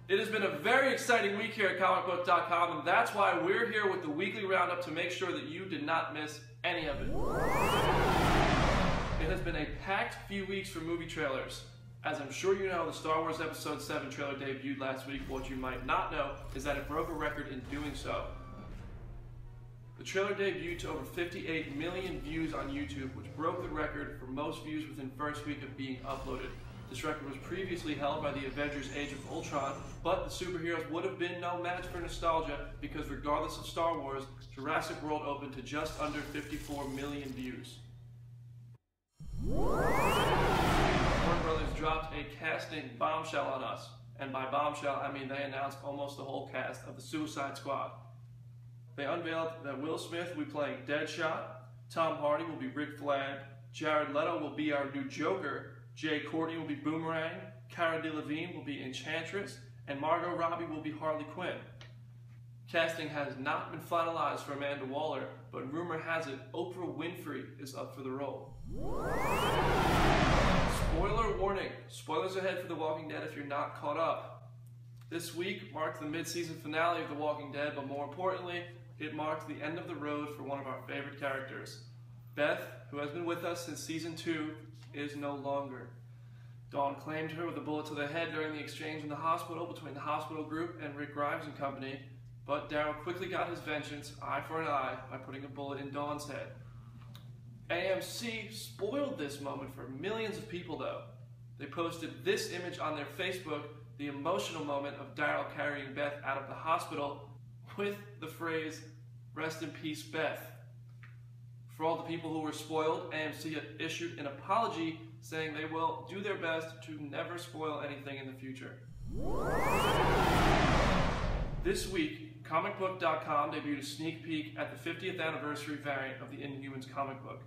It has been a very exciting week here at comicbook.com, and that's why we're here with the weekly roundup to make sure that you did not miss any of it. It has been a packed few weeks for movie trailers. As I'm sure you know, the Star Wars Episode 7 trailer debuted last week. What you might not know is that it broke a record in doing so. The trailer debuted to over 58 million views on YouTube, which broke the record for most views within first week of being uploaded. This record was previously held by the Avengers Age of Ultron, but the superheroes would have been no match for nostalgia because regardless of Star Wars, Jurassic World opened to just under 54 million views. Warner Brothers dropped a casting bombshell on us, and by bombshell I mean they announced almost the whole cast of the Suicide Squad. They unveiled that Will Smith will be playing Deadshot, Tom Hardy will be Rick Flag, Jared Leto will be our new Joker, Jay Courtney will be Boomerang, Cara Delevingne will be Enchantress, and Margot Robbie will be Harley Quinn. Casting has not been finalized for Amanda Waller, but rumor has it Oprah Winfrey is up for the role. Spoiler warning, spoilers ahead for The Walking Dead if you're not caught up. This week marked the mid-season finale of The Walking Dead, but more importantly, it marked the end of the road for one of our favorite characters. Beth, who has been with us since season 2, is no longer. Dawn claimed her with a bullet to the head during the exchange in the hospital between the hospital group and Rick Grimes and company, but Daryl quickly got his vengeance, eye for an eye, by putting a bullet in Dawn's head. AMC spoiled this moment for millions of people though. They posted this image on their Facebook, the emotional moment of Daryl carrying Beth out of the hospital, with the phrase, "Rest in peace, Beth." For all the people who were spoiled, AMC issued an apology saying they will do their best to never spoil anything in the future. This week, comicbook.com debuted a sneak peek at the 50th anniversary variant of the Inhumans comic book.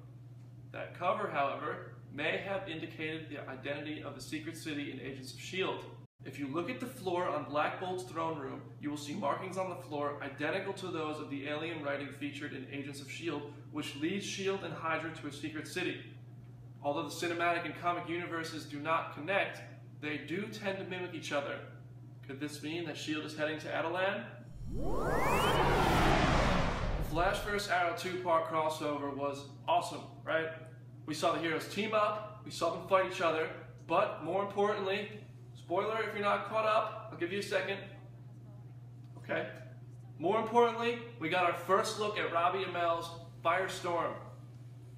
That cover, however, may have indicated the identity of the Secret City in Agents of S.H.I.E.L.D. If you look at the floor on Black Bolt's throne room, you will see markings on the floor identical to those of the alien writing featured in Agents of S.H.I.E.L.D., which leads S.H.I.E.L.D. and Hydra to a secret city. Although the cinematic and comic universes do not connect, they do tend to mimic each other. Could this mean that S.H.I.E.L.D. is heading to Attilan? The Flash vs. Arrow 2-part crossover was awesome, right? We saw the heroes team up, we saw them fight each other, but more importantly, spoiler if you're not caught up, I'll give you a second. Okay. More importantly, we got our first look at Robbie Amell's Firestorm.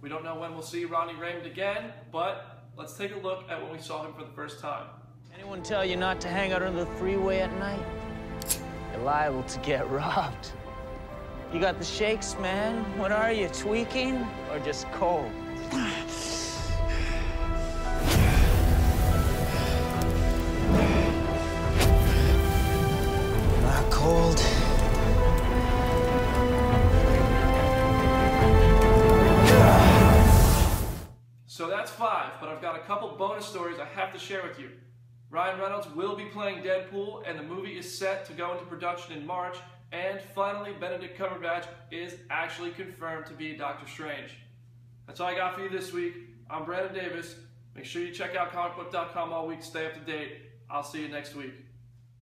We don't know when we'll see Ronnie Raymond again, but let's take a look at when we saw him for the first time. Anyone tell you not to hang out on the freeway at night? You're liable to get robbed. You got the shakes, man. What are you, tweaking or just cold? Not cold. So that's 5, but I've got a couple bonus stories I have to share with you. Ryan Reynolds will be playing Deadpool, and the movie is set to go into production in March. And finally, Benedict Cumberbatch is actually confirmed to be Doctor Strange. That's all I got for you this week. I'm Brandon Davis. Make sure you check out comicbook.com all week to stay up to date. I'll see you next week.